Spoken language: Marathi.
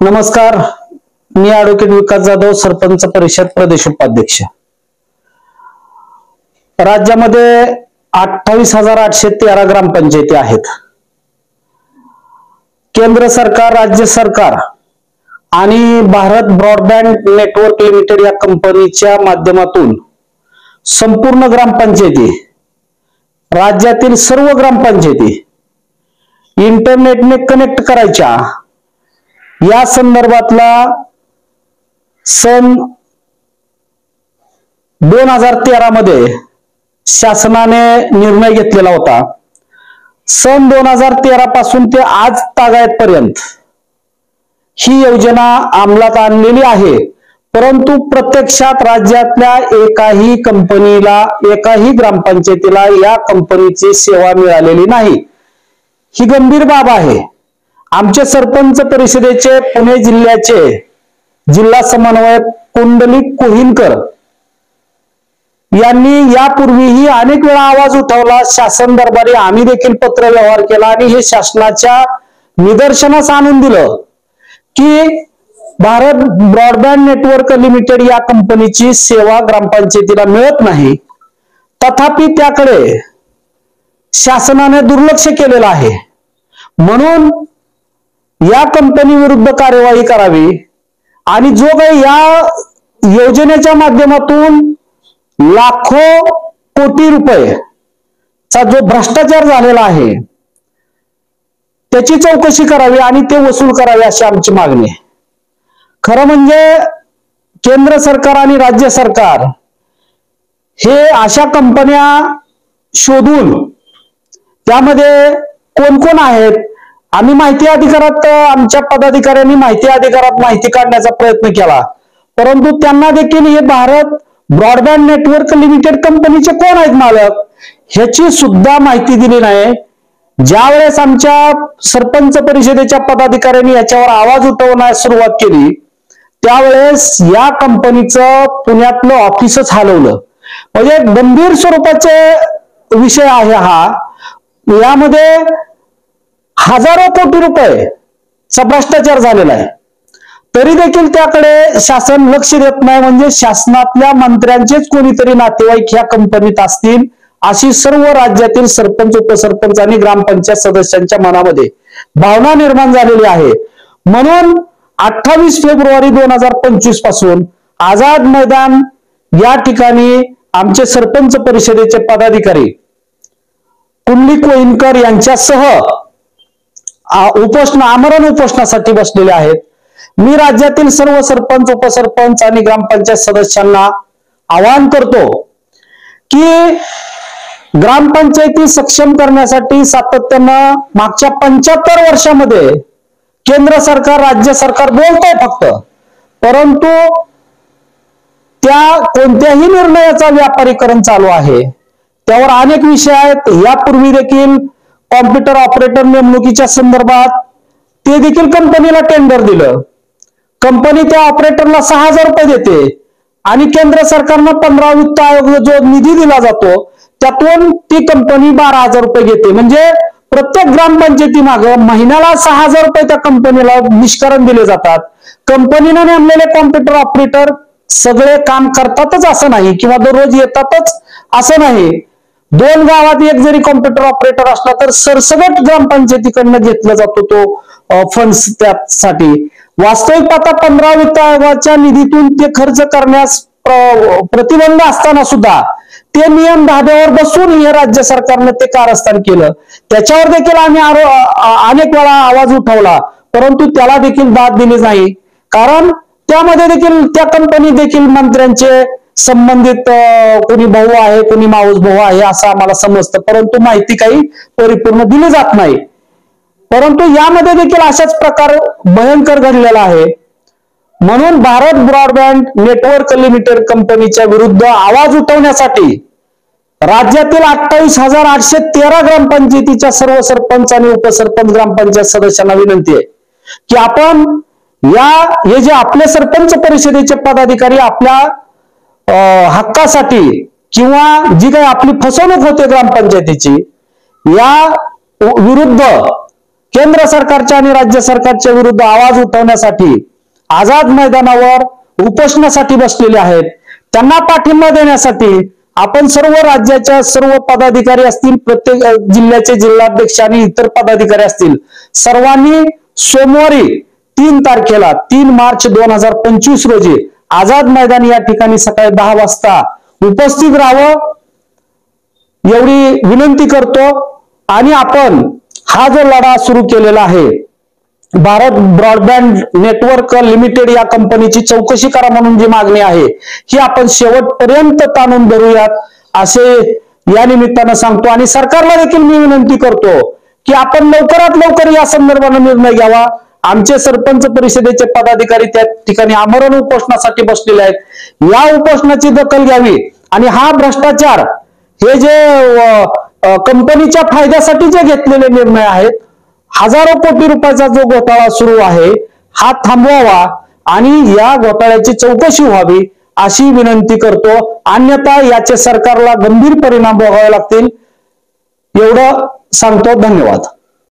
नमस्कार, मी ॲडव्होकेट विकास जाधव, सरपंच परिषद प्रदेश उपाध्यक्ष। राज्यामध्ये 28,813 ग्रामपंचायती आहेत। केंद्र सरकार, राज्य सरकार आणि भारत ब्रॉडबँड नेटवर्क लिमिटेड या कंपनीच्या माध्यमातून संपूर्ण ग्रामपंचायती, राज्यातील सर्व ग्रामपंचायती इंटरनेटने कनेक्ट करायच्या या संदर्भातला सन 2013 मध्ये शासनाने निर्णय घेतलेला होता। सन 2013 पासून ते आज तागायतपर्यंत ही योजना अंमलात आणलेली आहे, परंतु प्रत्यक्षात राज्यातल्या एकाही कंपनीला, एकाही ग्रामपंचायतीला या कंपनीची सेवा मिळालेली नाही। ही गंभीर बाब आहे। आमचे सरपंच परिषदेचे पुणे जिल्ह्याचे जिल्हा समन्वयक कुंडलिक कोहिनकर यांनी यापूर्वीही अनेक वेळा आवाज उठवला, शासन दरबारी आम्ही देखील पत्र व्यवहार केला आणि हे शासनाच्या निदर्शनास आणून दिलं की भारत ब्रॉडबँड नेटवर्क लिमिटेड या कंपनीची सेवा ग्रामपंचायतीला मिळत नाही। तथापि त्याकडे शासनाने दुर्लक्ष केलेलं आहे, म्हणून या कंपनी विरुद्ध कार्यवाही करावी आणि जो काही या योजनेच्या माध्यमातून लाखो कोटी रुपयेचा जो भ्रष्टाचार झालेला आहे त्याची चौकशी करावी आणि ते वसूल करावे अशी आमची मागणी आहे। खरं म्हणजे केंद्र सरकार आणि राज्य सरकार हे अशा कंपन्या शोधून त्यामध्ये कोण कोण आहेत, आम्ही माहिती अधिकारात, आमच्या पदाधिकाऱ्यांनी माहिती अधिकारात माहिती काढण्याचा प्रयत्न केला, परंतु त्यांना देखील हे भारत ब्रॉडबँड नेटवर्क लिमिटेड कंपनीचे कोण आहेत मालक ह्याची सुद्धा माहिती दिली नाही। ज्या वेळेस आमच्या सरपंच परिषदेच्या पदाधिकाऱ्यांनी याच्यावर आवाज उठवण्यास सुरुवात केली त्यावेळेस या कंपनीचं पुण्यातलं ऑफिसच हलवलं। म्हणजे गंभीर स्वरूपाचे विषय आहे हा। यामध्ये हजारो कोटी रुपयेचा भ्रष्टाचार झालेला आहे, तरी देखील त्याकडे शासन लक्ष देत नाही। म्हणजे शासनातल्या मंत्र्यांचेच कोणीतरी नातेवाईक ह्या कंपनीत असतील अशी सर्व राज्यातील सरपंच, उपसरपंच आणि ग्रामपंचायत सदस्यांच्या मनामध्ये भावना निर्माण झालेली आहे। म्हणून 28 फेब्रुवारी 2025 पासून आझाद मैदान या ठिकाणी आमचे सरपंच परिषदेचे पदाधिकारी कुंडलिक कोहिनकर यांच्यासह आमरण उपोषणासाठी बसलेले आहेत। मी राज्यातील सर्व सरपंच, उपसरपंच आणि ग्रामपंचायत सदस्यांना आवाहन करतो की ग्रामपंचायती सक्षम करण्यासाठी सातत्यानं मागच्या 75 वर्षामध्ये केंद्र सरकार, राज्य सरकार बोलतंय फक्त, परंतु त्या कोणत्याही निर्णयाचा व्यापारीकरण चालू आहे। त्यावर अनेक विषय आहेत। यापूर्वी देखील कॉम्प्युटर ऑपरेटर नेमणुकीच्या संदर्भात ते देखील कंपनीला टेंडर दिलं। कंपनी त्या ऑपरेटरला 6,000 रुपये देते आणि केंद्र सरकारनं 15 वित्त आयोग जो निधी दिला जातो त्यातून ती कंपनी 12,000 रुपये घेते। म्हणजे प्रत्येक ग्रामपंचायती मागे महिन्याला 6,000 रुपये त्या कंपनीला निष्करण दिले जातात। कंपनीने नेमलेले कॉम्प्युटर ऑपरेटर सगळे काम करतातच असं नाही किंवा दररोज येतातच असं नाही। 2 गावात एक जरी कॉम्प्युटर ऑपरेटर असला तर सरसकट ग्रामपंचायतीकडनं घेतला जातो तो फंड्स त्यासाठी। वास्तविक पाहता 15 वित्त आयोगाच्या निधीतून ते खर्च करण्यास प्रतिबंध असताना सुद्धा ते नियम धाब्यावर बसून हे राज्य सरकारने ते कारस्थान केलं। त्याच्यावर देखील आम्ही अनेक वेळा आवाज उठवला, परंतु त्याला देखील दाद दिली नाही। कारण त्यामध्ये देखील त्या कंपनी देखील मंत्र्यांचे संबंधित कोणी भाऊ आहे, कोणी मावस भाऊ आहे असं आम्हाला समजतं, परंतु माहिती काही परिपूर्ण दिली जात नाही। परंतु यामध्ये देखील अशाच प्रकार भयंकर घडलेला आहे। म्हणून भारत ब्रॉडबँड नेटवर्क लिमिटेड कंपनीच्या विरुद्ध आवाज उठवण्यासाठी राज्यातील 28,813 ग्रामपंचायतीच्या सर्व सरपंच आणि उपसरपंच ग्रामपंचायत सदस्यांना विनंती आहे की आपण हे जे आपले सरपंच परिषदेचे पदाधिकारी आपल्या हक्कासाठी किंवा जी काही आपली फसवणूक होते ग्रामपंचायतीची या विरुद्ध केंद्र सरकारच्या आणि राज्य सरकारच्या विरुद्ध आवाज उठवण्यासाठी आझाद मैदानावर उपोषणासाठी बसलेले आहेत. त्यांना पाठिंबा देण्यासाठी आपण सर्व राज्याच्या सर्व पदाधिकारी असतील, प्रत्येक जिल्ह्याचे जिल्हाध्यक्ष आणि इतर पदाधिकारी असतील, सर्वांनी सोमवारी 3 तारखेला 3 मार्च 2025 रोजी आझाद मैदान या ठिकाणी सकाळी 10 वाजता उपस्थित राहावं एवढी विनंती करतो. आणि आपण हा जो लढा सुरू केलेला आहे, भारत ब्रॉडबँड नेटवर्क लिमिटेड या कंपनीची चौकशी करा म्हणून जी मागणी आहे, ही आपण शेवटपर्यंत ताणून धरूयात असे या निमित्तानं सांगतो. आणि सरकारला देखील मी विनंती करतो की आपण लवकरात लवकर या संदर्भाने निर्णय घ्यावा. आमचे सरपंच परिषदेचे पदाधिकारी त्या ठिकाणी आमरण उपोषणासाठी बसलेले आहेत. या उपोषणाची दखल घ्यावी आणि हा भ्रष्टाचार, हे जे कंपनीच्या फायद्यासाठी जे घेतलेले निर्णय आहेत, हजारो कोटी रुपयाचा जो घोटाळा सुरू आहे, हा थांबवावा आणि या घोटाळ्याची चौकशी व्हावी अशी विनंती करतो. अन्यथा याचे सरकारला गंभीर परिणाम भोगावे लागतील एवढं सांगतो. धन्यवाद.